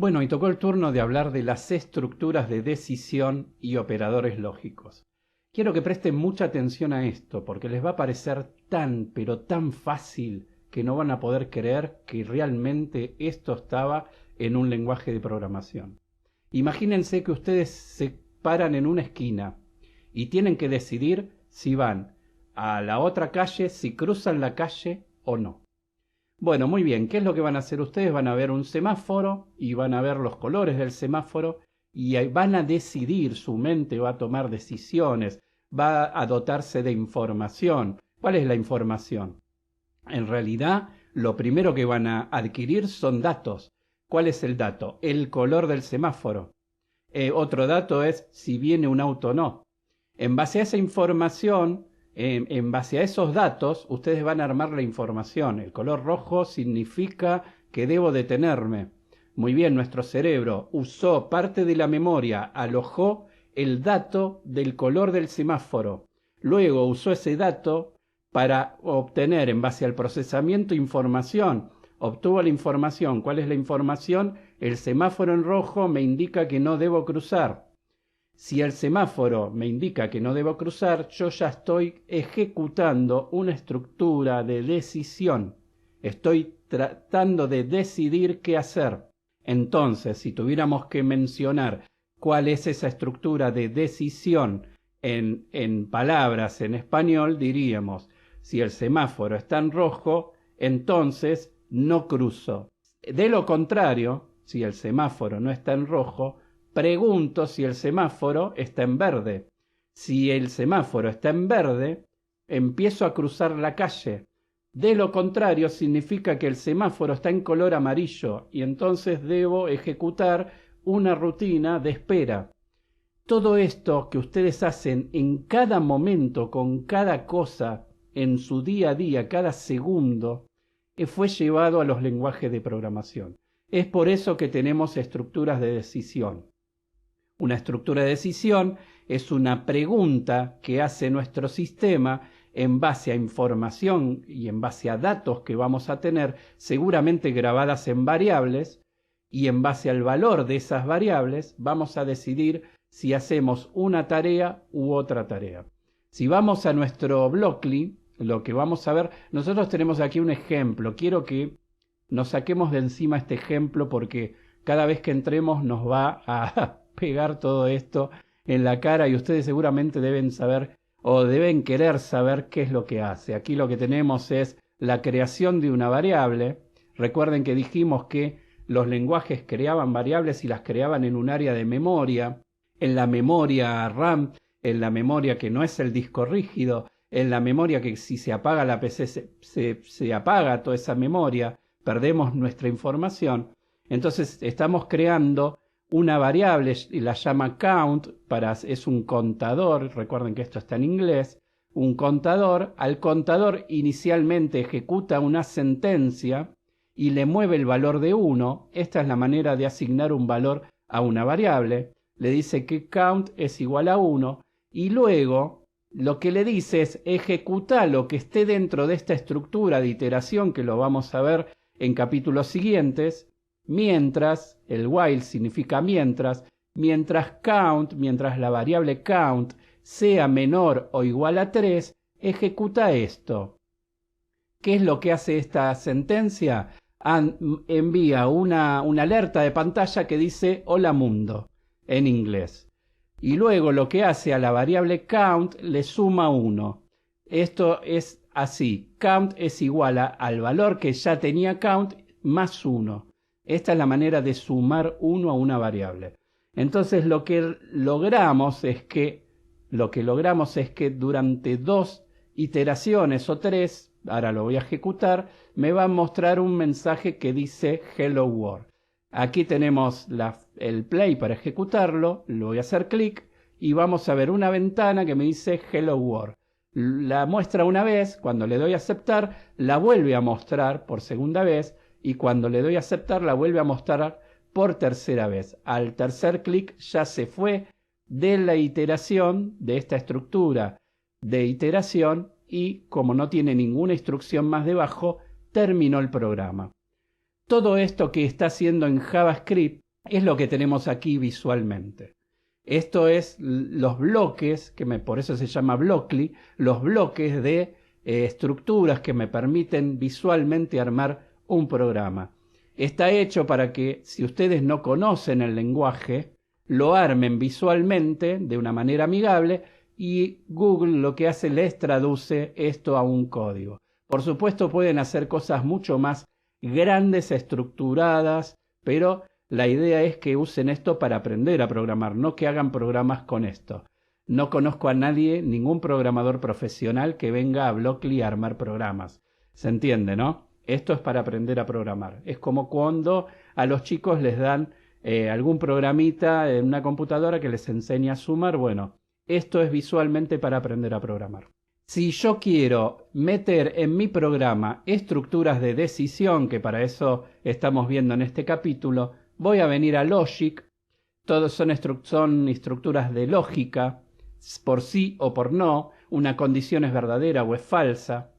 Bueno, y tocó el turno de hablar de las estructuras de decisión y operadores lógicos. Quiero que presten mucha atención a esto, porque les va a parecer tan, pero tan fácil que no van a poder creer que realmente esto estaba en un lenguaje de programación. Imagínense que ustedes se paran en una esquina y tienen que decidir si van a la otra calle, si cruzan la calle o no. Bueno, muy bien, ¿qué es lo que van a hacer ustedes? Van a ver un semáforo y van a ver los colores del semáforo y van a decidir, su mente va a tomar decisiones, va a dotarse de información. ¿Cuál es la información? En realidad, lo primero que van a adquirir son datos. ¿Cuál es el dato? El color del semáforo. Otro dato es si viene un auto o no. En base a esa información, en base a esos datos, ustedes van a armar la información. El color rojo significa que debo detenerme. Muy bien, nuestro cerebro usó parte de la memoria, alojó el dato del color del semáforo. Luego usó ese dato para obtener, en base al procesamiento, información. Obtuvo la información. ¿Cuál es la información? El semáforo en rojo me indica que no debo cruzar. Si el semáforo me indica que no debo cruzar, yo ya estoy ejecutando una estructura de decisión. Estoy tratando de decidir qué hacer. Entonces, si tuviéramos que mencionar cuál es esa estructura de decisión en palabras en español, diríamos, si el semáforo está en rojo, entonces no cruzo. De lo contrario, si el semáforo no está en rojo, pregunto si el semáforo está en verde. Si el semáforo está en verde, empiezo a cruzar la calle. De lo contrario, significa que el semáforo está en color amarillo y entonces debo ejecutar una rutina de espera. Todo esto que ustedes hacen en cada momento, con cada cosa, en su día a día, cada segundo, fue llevado a los lenguajes de programación. Es por eso que tenemos estructuras de decisión. Una estructura de decisión es una pregunta que hace nuestro sistema en base a información y en base a datos que vamos a tener, seguramente grabadas en variables, y en base al valor de esas variables vamos a decidir si hacemos una tarea u otra tarea. Si vamos a nuestro Blockly, lo que vamos a ver, nosotros tenemos aquí un ejemplo. Quiero que nos saquemos de encima este ejemplo porque cada vez que entremos nos va a pegar todo esto en la cara y ustedes seguramente deben saber o deben querer saber qué es lo que hace. Aquí lo que tenemos es la creación de una variable. Recuerden que dijimos que los lenguajes creaban variables y las creaban en un área de memoria, en la memoria RAM, en la memoria que no es el disco rígido, en la memoria que si se apaga la PC se apaga toda esa memoria, perdemos nuestra información. Entonces estamos creando una variable y la llama count, es un contador, recuerden que esto está en inglés, un contador. Al contador inicialmente ejecuta una sentencia y le mueve el valor de 1. Esta es la manera de asignar un valor a una variable. Le dice que count es igual a 1 y luego lo que le dice es ejecuta lo que esté dentro de esta estructura de iteración que lo vamos a ver en capítulos siguientes. Mientras, el while significa mientras count, mientras la variable count sea menor o igual a 3, ejecuta esto. ¿Qué es lo que hace esta sentencia? Envía una alerta de pantalla que dice hola mundo en inglés. Y luego lo que hace a la variable count le suma 1. Esto es así. Count es igual al valor que ya tenía count más 1. Esta es la manera de sumar 1 a una variable. Entonces lo que logramos es que durante 2 iteraciones o 3, ahora lo voy a ejecutar, me va a mostrar un mensaje que dice Hello World. Aquí tenemos el play para ejecutarlo, lo voy a hacer clic y vamos a ver una ventana que me dice Hello World. La muestra una vez, cuando le doy a aceptar, la vuelve a mostrar por segunda vez y cuando le doy a aceptar la vuelve a mostrar por tercera vez. Al tercer clic ya se fue de la iteración, de esta estructura de iteración y como no tiene ninguna instrucción más debajo, terminó el programa. Todo esto que está haciendo en JavaScript es lo que tenemos aquí visualmente. Esto es los bloques, por eso se llama Blockly, los bloques de estructuras que me permiten visualmente armar un programa. Está hecho para que, si ustedes no conocen el lenguaje, lo armen visualmente de una manera amigable y Google lo que hace les traduce esto a un código. Por supuesto pueden hacer cosas mucho más grandes, estructuradas, pero la idea es que usen esto para aprender a programar, no que hagan programas con esto. No conozco a nadie, ningún programador profesional que venga a Blockly a armar programas. ¿Se entiende, no? Esto es para aprender a programar. Es como cuando a los chicos les dan algún programita en una computadora que les enseña a sumar. Bueno, esto es visualmente para aprender a programar. Si yo quiero meter en mi programa estructuras de decisión, que para eso estamos viendo en este capítulo, voy a venir a Logic. Todos son estructuras de lógica, por sí o por no. Una condición es verdadera o es falsa.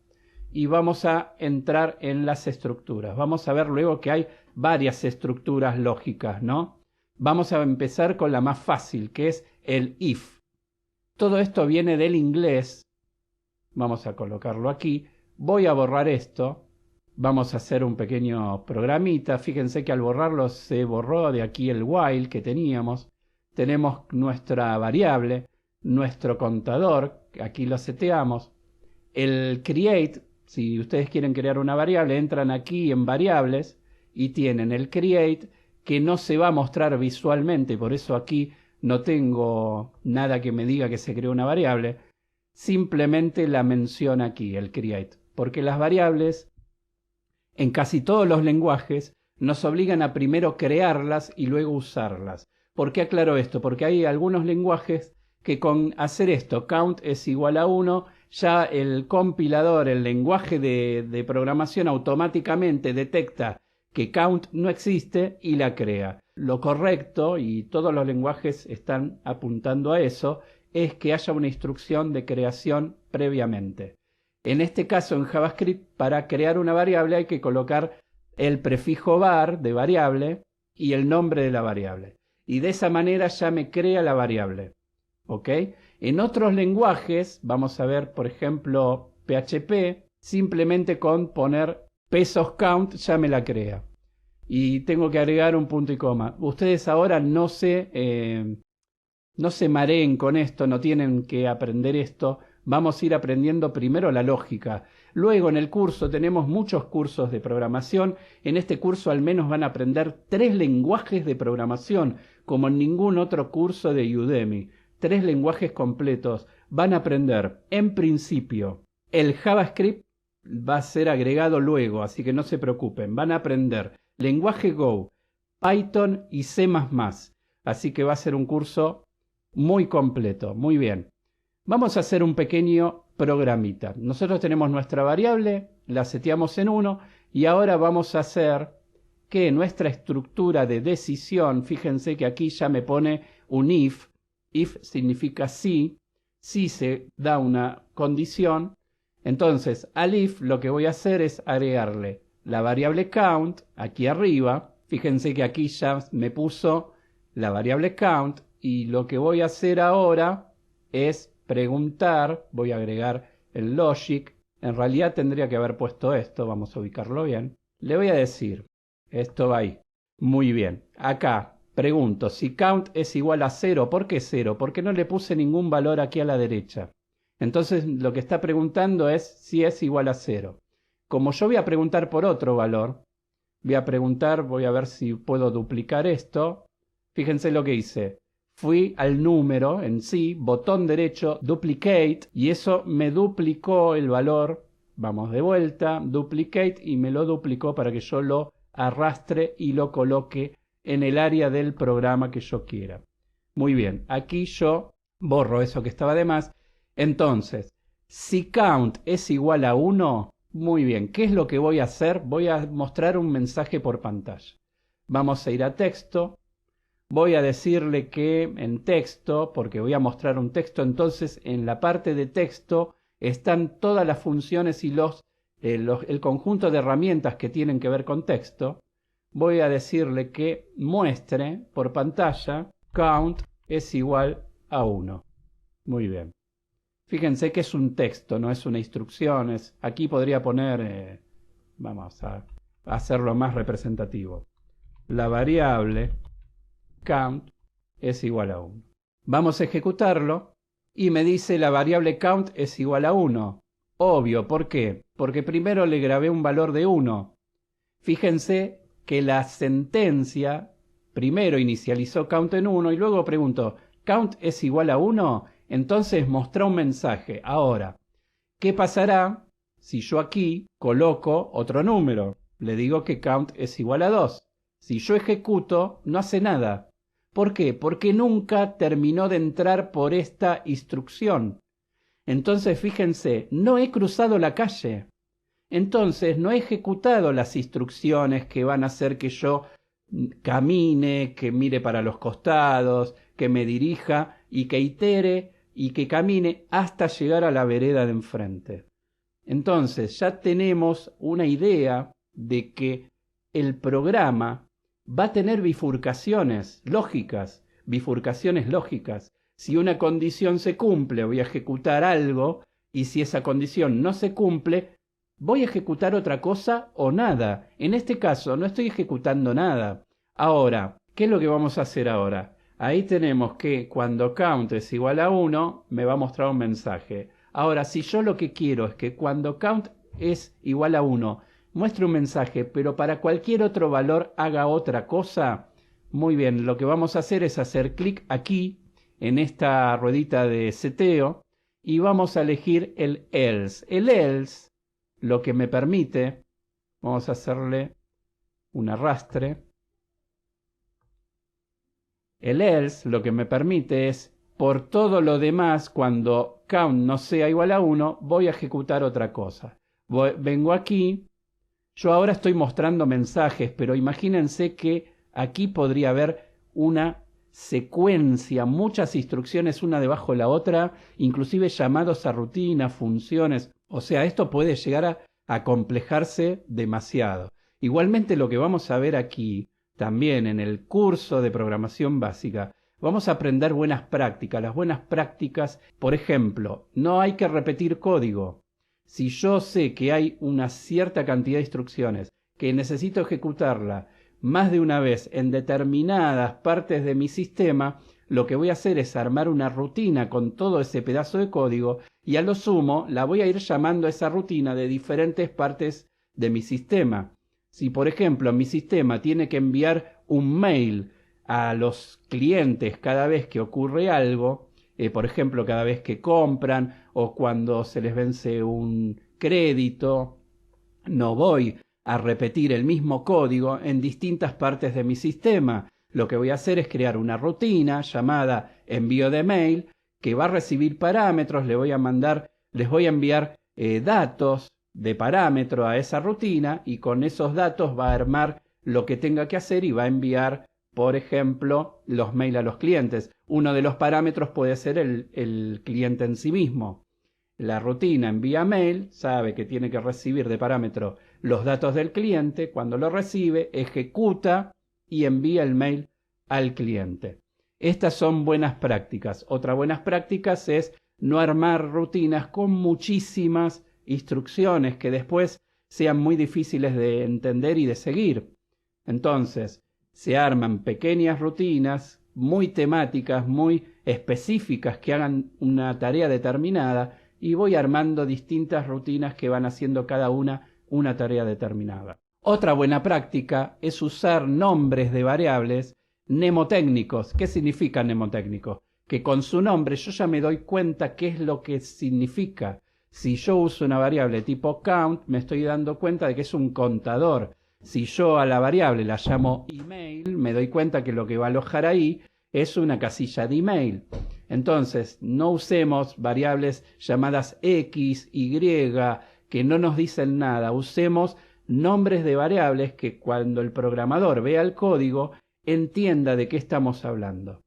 Y vamos a entrar en las estructuras. Vamos a ver luego que hay varias estructuras lógicas, ¿no? Vamos a empezar con la más fácil, que es el if. Todo esto viene del inglés. Vamos a colocarlo aquí. Voy a borrar esto. Vamos a hacer un pequeño programita. Fíjense que al borrarlo se borró de aquí el while que teníamos. Tenemos nuestra variable, nuestro contador, aquí lo seteamos. El create, si ustedes quieren crear una variable, entran aquí en variables y tienen el create, que no se va a mostrar visualmente, por eso aquí no tengo nada que me diga que se creó una variable. Simplemente la menciona aquí, el create, porque las variables en casi todos los lenguajes nos obligan a primero crearlas y luego usarlas. ¿Por qué aclaro esto? Porque hay algunos lenguajes que con hacer esto, count es igual a 1, ya el compilador, el lenguaje de programación automáticamente detecta que count no existe y la crea. Lo correcto, y todos los lenguajes están apuntando a eso, es que haya una instrucción de creación previamente. En este caso, en JavaScript, para crear una variable hay que colocar el prefijo var de variable y el nombre de la variable. Y de esa manera ya me crea la variable. ¿Ok? En otros lenguajes, vamos a ver, por ejemplo, PHP, simplemente con poner pesos count ya me la crea. Y tengo que agregar un punto y coma. Ustedes ahora no se mareen con esto, no tienen que aprender esto. Vamos a ir aprendiendo primero la lógica. Luego en el curso tenemos muchos cursos de programación. En este curso al menos van a aprender 3 lenguajes de programación, como en ningún otro curso de Udemy. 3 lenguajes completos. Van a aprender, en principio, el JavaScript va a ser agregado luego, así que no se preocupen. Van a aprender lenguaje Go, Python y C++. Así que va a ser un curso muy completo. Muy bien. Vamos a hacer un pequeño programita. Nosotros tenemos nuestra variable, la seteamos en 1 y ahora vamos a hacer que nuestra estructura de decisión, fíjense que aquí ya me pone un if. If significa si se da una condición. Entonces al if lo que voy a hacer es agregarle la variable count aquí arriba. Fíjense que aquí ya me puso la variable count y lo que voy a hacer ahora es preguntar. Voy a agregar el logic. En realidad tendría que haber puesto esto. Vamos a ubicarlo bien. Le voy a decir, esto va ahí. Muy bien. Acá pregunto si count es igual a 0. ¿Por qué 0? Porque no le puse ningún valor aquí a la derecha. Entonces lo que está preguntando es si es igual a 0. Como yo voy a preguntar por otro valor, voy a ver si puedo duplicar esto. Fíjense lo que hice. Fui al número en sí, botón derecho, duplicate, y eso me duplicó el valor. Vamos de vuelta, duplicate, y me lo duplicó para que yo lo arrastre y lo coloque en el área del programa que yo quiera. Muy bien, aquí yo borro eso que estaba de más. Entonces, si count es igual a 1, muy bien, ¿qué es lo que voy a hacer? Voy a mostrar un mensaje por pantalla. Vamos a ir a texto. Voy a decirle que en texto, porque voy a mostrar un texto, entonces en la parte de texto están todas las funciones y el conjunto de herramientas que tienen que ver con texto. voy a decirle que muestre por pantalla count es igual a 1. Muy bien. Fíjense que es un texto, no es una instrucción. Aquí podría poner, vamos a hacerlo más representativo. La variable count es igual a 1. Vamos a ejecutarlo y me dice la variable count es igual a 1. Obvio, ¿por qué? Porque primero le grabé un valor de 1. Fíjense que la sentencia primero inicializó count en 1 y luego preguntó, ¿count es igual a 1? Entonces mostró un mensaje. Ahora, ¿qué pasará si yo aquí coloco otro número? Le digo que count es igual a 2. Si yo ejecuto, no hace nada. ¿Por qué? Porque nunca terminó de entrar por esta instrucción. Entonces, fíjense, no he cruzado la calle. Entonces, no he ejecutado las instrucciones que van a hacer que yo camine, que mire para los costados, que me dirija y que itere y que camine hasta llegar a la vereda de enfrente. Entonces, ya tenemos una idea de que el programa va a tener bifurcaciones lógicas. Si una condición se cumple, voy a ejecutar algo, y si esa condición no se cumple, voy a ejecutar otra cosa o nada. En este caso, no estoy ejecutando nada. Ahora, ¿qué es lo que vamos a hacer ahora? Ahí tenemos que cuando count es igual a 1, me va a mostrar un mensaje. Ahora, si yo lo que quiero es que cuando count es igual a 1, muestre un mensaje, pero para cualquier otro valor haga otra cosa, muy bien, lo que vamos a hacer es hacer clic aquí, en esta ruedita de seteo, y vamos a elegir el else. El else lo que me permite, vamos a hacerle un arrastre. El else lo que me permite es, por todo lo demás, cuando count no sea igual a 1, voy a ejecutar otra cosa. Vengo aquí, yo ahora estoy mostrando mensajes, pero imagínense que aquí podría haber una secuencia, muchas instrucciones una debajo de la otra, inclusive llamados a rutinas, funciones. O sea, esto puede llegar a acomplejarse demasiado. Igualmente lo que vamos a ver aquí, también en el curso de programación básica, vamos a aprender buenas prácticas. Las buenas prácticas, por ejemplo, no hay que repetir código. Si yo sé que hay una cierta cantidad de instrucciones que necesito ejecutarla más de una vez en determinadas partes de mi sistema, lo que voy a hacer es armar una rutina con todo ese pedazo de código y a lo sumo la voy a ir llamando a esa rutina de diferentes partes de mi sistema. Si por ejemplo mi sistema tiene que enviar un mail a los clientes cada vez que ocurre algo, por ejemplo cada vez que compran o cuando se les vence un crédito, no voy a repetir el mismo código en distintas partes de mi sistema. Lo que voy a hacer es crear una rutina llamada envío de mail que va a recibir parámetros, les voy a enviar datos de parámetro a esa rutina y con esos datos va a armar lo que tenga que hacer y va a enviar, por ejemplo, los mails a los clientes. Uno de los parámetros puede ser el cliente en sí mismo. La rutina envía mail, sabe que tiene que recibir de parámetro los datos del cliente, cuando lo recibe, ejecuta y envía el mail al cliente. Estas son buenas prácticas. Otra buenas prácticas es no armar rutinas con muchísimas instrucciones que después sean muy difíciles de entender y de seguir. Entonces, se arman pequeñas rutinas muy temáticas, muy específicas que hagan una tarea determinada y voy armando distintas rutinas que van haciendo cada una tarea determinada. Otra buena práctica es usar nombres de variables mnemotécnicos. ¿Qué significa mnemotécnico? Que con su nombre yo ya me doy cuenta qué es lo que significa. Si yo uso una variable tipo count, me estoy dando cuenta de que es un contador. Si yo a la variable la llamo email, me doy cuenta que lo que va a alojar ahí es una casilla de email. Entonces, no usemos variables llamadas X, Y, que no nos dicen nada. Usemos nombres de variables que cuando el programador vea el código, entienda de qué estamos hablando.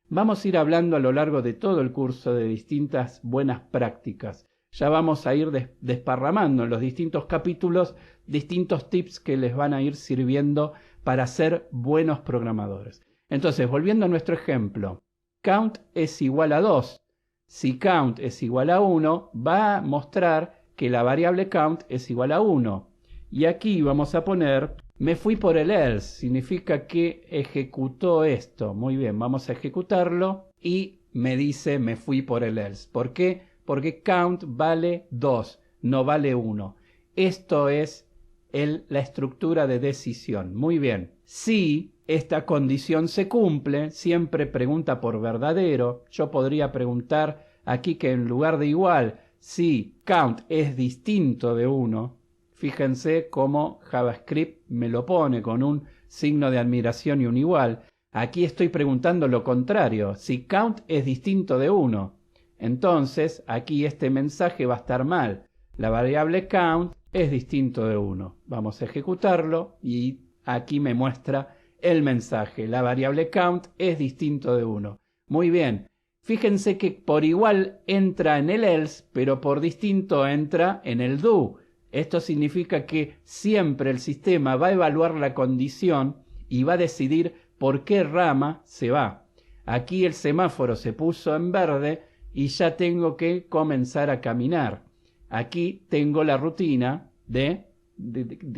Vamos a ir hablando a lo largo de todo el curso de distintas buenas prácticas. Ya vamos a ir desparramando en los distintos capítulos distintos tips que les van a ir sirviendo para ser buenos programadores. Entonces, volviendo a nuestro ejemplo, count es igual a 2. Si count es igual a 1, va a mostrar que la variable count es igual a 1. Y aquí vamos a poner, me fui por el else, significa que ejecutó esto. Muy bien, vamos a ejecutarlo y me dice me fui por el else. ¿Por qué? Porque count vale 2, no vale 1. Esto es la estructura de decisión. Muy bien. Si esta condición se cumple, siempre pregunta por verdadero. Yo podría preguntar aquí que en lugar de igual, si count es distinto de 1, fíjense cómo JavaScript me lo pone con un signo de admiración y un igual. Aquí estoy preguntando lo contrario, si count es distinto de 1. Entonces, aquí este mensaje va a estar mal. La variable count es distinto de 1. Vamos a ejecutarlo y aquí me muestra el mensaje. La variable count es distinto de 1. Muy bien. Fíjense que por igual entra en el else, pero por distinto entra en el do. Esto significa que siempre el sistema va a evaluar la condición y va a decidir por qué rama se va. Aquí el semáforo se puso en verde y ya tengo que comenzar a caminar. Aquí tengo la rutina de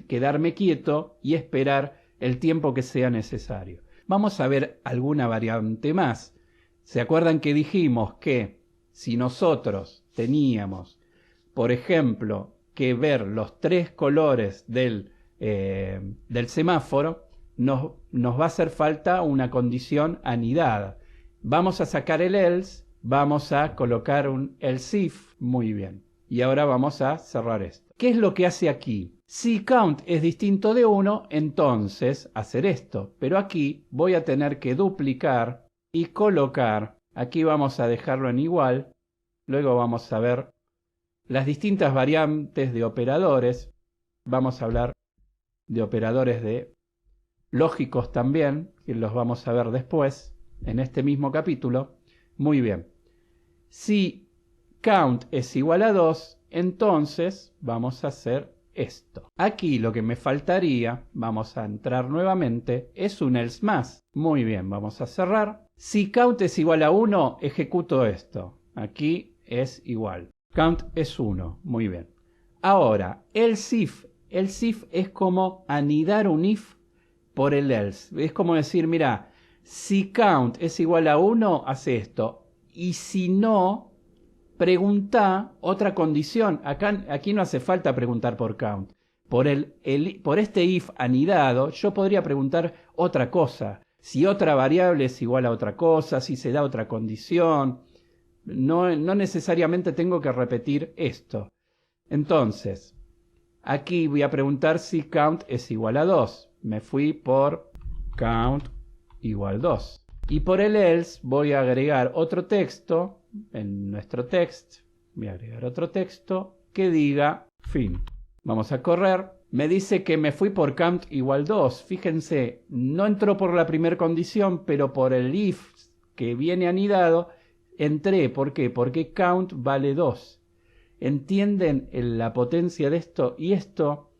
quedarme quieto y esperar el tiempo que sea necesario. Vamos a ver alguna variante más. ¿Se acuerdan que dijimos que si nosotros teníamos, por ejemplo, que ver los 3 colores del semáforo, nos va a hacer falta una condición anidada? Vamos a sacar el else, vamos a colocar un else if, muy bien. Y ahora vamos a cerrar esto. ¿Qué es lo que hace aquí? Si count es distinto de 1, entonces hacer esto. Pero aquí voy a tener que duplicar y colocar. Aquí vamos a dejarlo en igual. Luego vamos a ver las distintas variantes de operadores. Vamos a hablar de operadores lógicos también, que los vamos a ver después, en este mismo capítulo. Muy bien. Si count es igual a 2, entonces vamos a hacer esto. Aquí lo que me faltaría, vamos a entrar nuevamente, es un else más. Muy bien, vamos a cerrar. Si count es igual a 1, ejecuto esto. Aquí es igual. Count es 1. Muy bien. Ahora, else if. Else if es como anidar un if por el else. Es como decir, mira, si count es igual a 1, hace esto. Y si no, pregunta otra condición. Aquí no hace falta preguntar por count. Por este if anidado, yo podría preguntar otra cosa. Si otra variable es igual a otra cosa, si se da otra condición. No necesariamente tengo que repetir esto. Entonces, aquí voy a preguntar si count es igual a 2. Me fui por count igual 2. Y por el else voy a agregar otro texto. En nuestro text voy a agregar otro texto que diga fin. Vamos a correr. Me dice que me fui por count igual 2. Fíjense, no entró por la primera condición, pero por el if que viene anidado entré. ¿Por qué? Porque count vale 2. ¿Entienden la potencia de esto? Y esto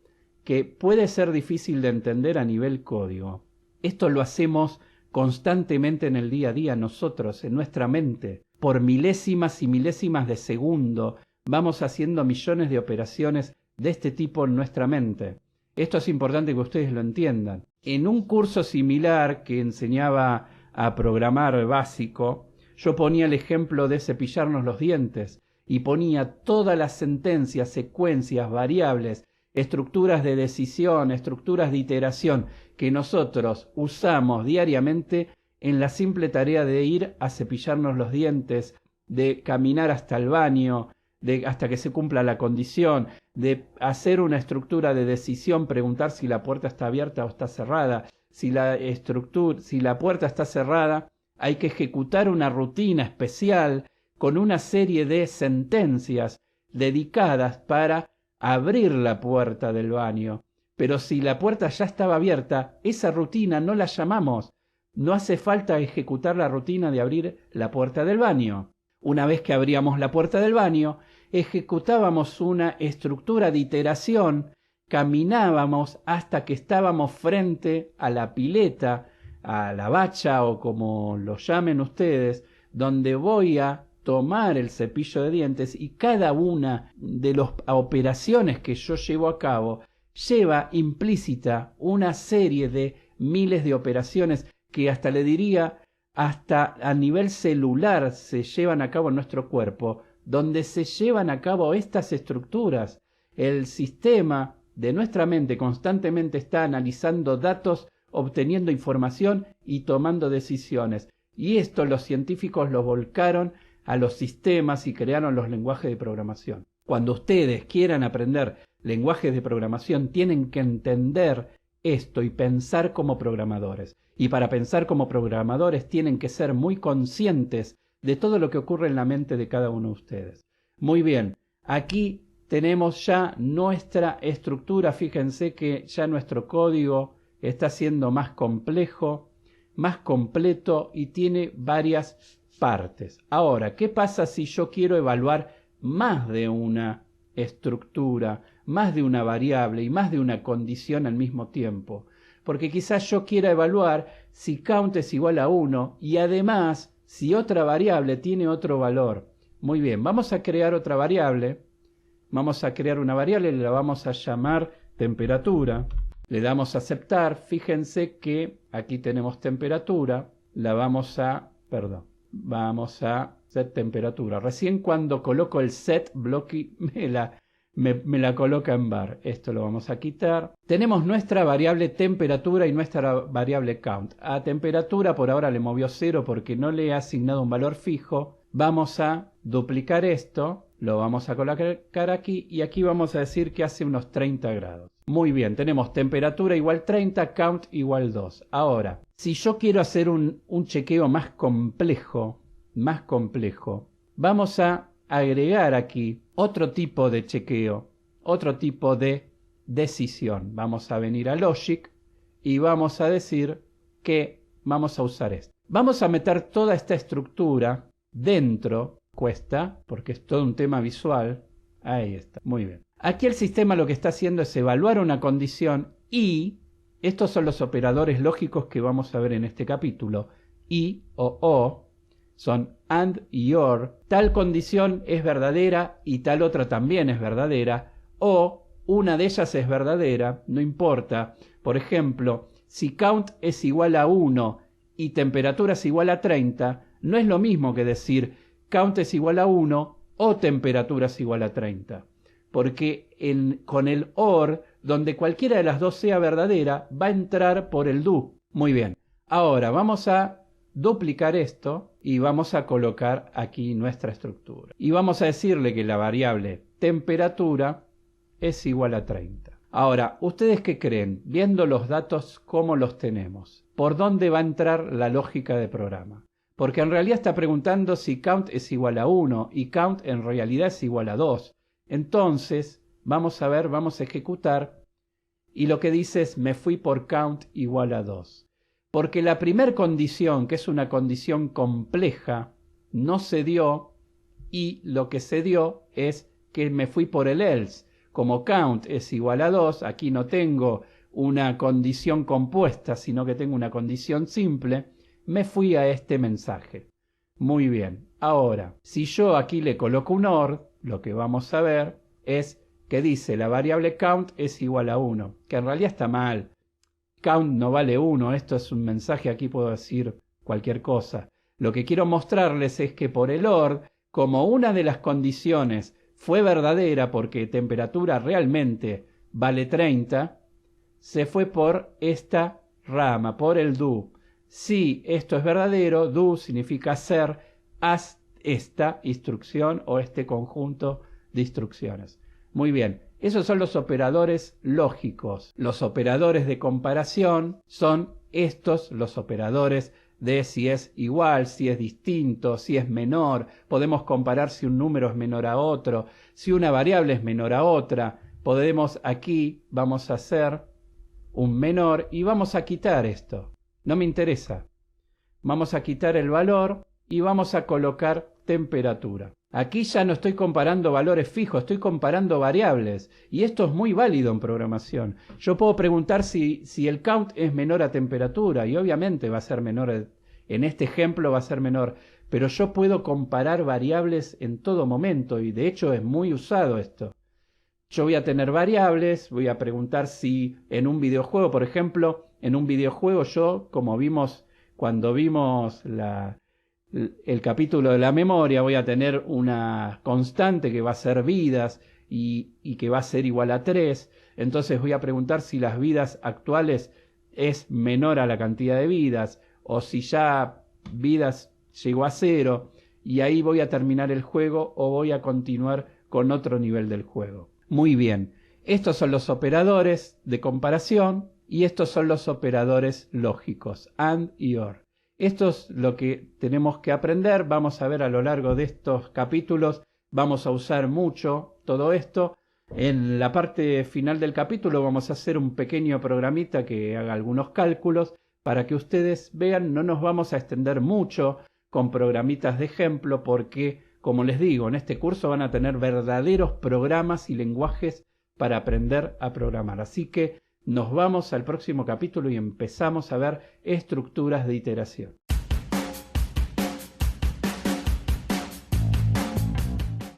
que puede ser difícil de entender a nivel código. Esto lo hacemos constantemente en el día a día nosotros, en nuestra mente. Por milésimas y milésimas de segundo vamos haciendo millones de operaciones de este tipo en nuestra mente. Esto es importante que ustedes lo entiendan. En un curso similar que enseñaba a programar básico, yo ponía el ejemplo de cepillarnos los dientes y ponía todas las sentencias, secuencias, variables, estructuras de decisión, estructuras de iteración que nosotros usamos diariamente en la simple tarea de ir a cepillarnos los dientes, de caminar hasta el baño, hasta que se cumpla la condición, de hacer una estructura de decisión, preguntar si la puerta está abierta o está cerrada. Si la puerta está cerrada, hay que ejecutar una rutina especial con una serie de sentencias dedicadas para abrir la puerta del baño. Pero si la puerta ya estaba abierta, esa rutina no la llamamos. No hace falta ejecutar la rutina de abrir la puerta del baño. Una vez que abríamos la puerta del baño, ejecutábamos una estructura de iteración caminábamos hasta que estábamos frente a la pileta, a la bacha o como lo llamen ustedes, donde voy a tomar el cepillo de dientes, y cada una de las operaciones que yo llevo a cabo lleva implícita una serie de miles de operaciones que hasta le diría hasta a nivel celular se llevan a cabo en nuestro cuerpo, donde se llevan a cabo estas estructuras. El sistema de nuestra mente constantemente está analizando datos, obteniendo información y tomando decisiones. Y esto los científicos lo volcaron a los sistemas y crearon los lenguajes de programación. Cuando ustedes quieran aprender lenguajes de programación, tienen que entender esto y pensar como programadores. Y para pensar como programadores tienen que ser muy conscientes de todo lo que ocurre en la mente de cada uno de ustedes. Muy bien, aquí tenemos ya nuestra estructura. Fíjense que ya nuestro código está siendo más complejo, más completo y tiene varias partes. Ahora, ¿qué pasa si yo quiero evaluar más de una estructura, más de una variable y más de una condición al mismo tiempo? Porque quizás yo quiera evaluar si count es igual a 1 y además si otra variable tiene otro valor. Muy bien, vamos a crear otra variable. Vamos a crear una variable, la vamos a llamar temperatura. Le damos a aceptar. Fíjense que aquí tenemos temperatura. Vamos a set temperatura. Recién cuando coloco el set bloque me la coloca en var. Esto lo vamos a quitar. Tenemos nuestra variable temperatura y nuestra variable count. A temperatura por ahora le movió 0 porque no le he asignado un valor fijo. Vamos a duplicar esto. Lo vamos a colocar aquí y aquí vamos a decir que hace unos 30 grados. Muy bien, tenemos temperatura igual 30, count igual 2. Ahora, si yo quiero hacer un chequeo más complejo, vamos a agregar aquí otro tipo de chequeo, otro tipo de decisión. Vamos a venir a Logic y vamos a decir que vamos a usar esto. Vamos a meter toda esta estructura dentro. Cuesta, porque es todo un tema visual. Ahí está, muy bien. Aquí el sistema lo que está haciendo es evaluar una condición y estos son los operadores lógicos que vamos a ver en este capítulo. Y o son and y or. Tal condición es verdadera y tal otra también es verdadera, o una de ellas es verdadera, no importa. Por ejemplo, si count es igual a 1 y temperatura es igual a 30, no es lo mismo que decir count es igual a 1 o temperatura es igual a 30. Porque con el OR, donde cualquiera de las dos sea verdadera, va a entrar por el do. Muy bien. Ahora vamos a duplicar esto y vamos a colocar aquí nuestra estructura. Y vamos a decirle que la variable temperatura es igual a 30. Ahora, ¿ustedes qué creen? Viendo los datos, ¿cómo los tenemos? ¿Por dónde va a entrar la lógica de programa? Porque en realidad está preguntando si count es igual a 1 y count en realidad es igual a 2. Entonces, vamos a ver, vamos a ejecutar y lo que dice es me fui por count igual a 2. Porque la primera condición, que es una condición compleja, no se dio y lo que se dio es que me fui por el else. Como count es igual a 2, aquí no tengo una condición compuesta, sino que tengo una condición simple. Me fui a este mensaje. Muy bien. Ahora, si yo aquí le coloco un OR, lo que vamos a ver es que dice la variable count es igual a 1, que en realidad está mal. Count no vale 1, esto es un mensaje, aquí puedo decir cualquier cosa. Lo que quiero mostrarles es que por el OR, como una de las condiciones fue verdadera porque temperatura realmente vale 30, se fue por esta rama, por el do. Si esto es verdadero, do significa hacer, haz esta instrucción o este conjunto de instrucciones. Muy bien, esos son los operadores lógicos. Los operadores de comparación son estos, los operadores de si es igual, si es distinto, si es menor. Podemos comparar si un número es menor a otro, si una variable es menor a otra. Podemos aquí, vamos a hacer un menor y vamos a quitar esto. No me interesa. Vamos a quitar el valor y vamos a colocar temperatura. Aquí ya no estoy comparando valores fijos, estoy comparando variables. Y esto es muy válido en programación. Yo puedo preguntar si el count es menor a temperatura, y obviamente va a ser menor, en este ejemplo va a ser menor, pero yo puedo comparar variables en todo momento, y de hecho es muy usado esto. Yo voy a tener variables, voy a preguntar si en un videojuego, por ejemplo, en un videojuego yo, como vimos cuando vimos el capítulo de la memoria, voy a tener una constante que va a ser vidas y que va a ser igual a 3. Entonces voy a preguntar si las vidas actuales es menor a la cantidad de vidas o si ya vidas llegó a 0 y ahí voy a terminar el juego o voy a continuar con otro nivel del juego. Muy bien, estos son los operadores de comparación y estos son los operadores lógicos, AND y OR. Esto es lo que tenemos que aprender, vamos a ver a lo largo de estos capítulos, vamos a usar mucho todo esto. En la parte final del capítulo vamos a hacer un pequeño programita que haga algunos cálculos para que ustedes vean, no nos vamos a extender mucho con programitas de ejemplo porque, como les digo, en este curso van a tener verdaderos programas y lenguajes para aprender a programar. Así que nos vamos al próximo capítulo y empezamos a ver estructuras de iteración.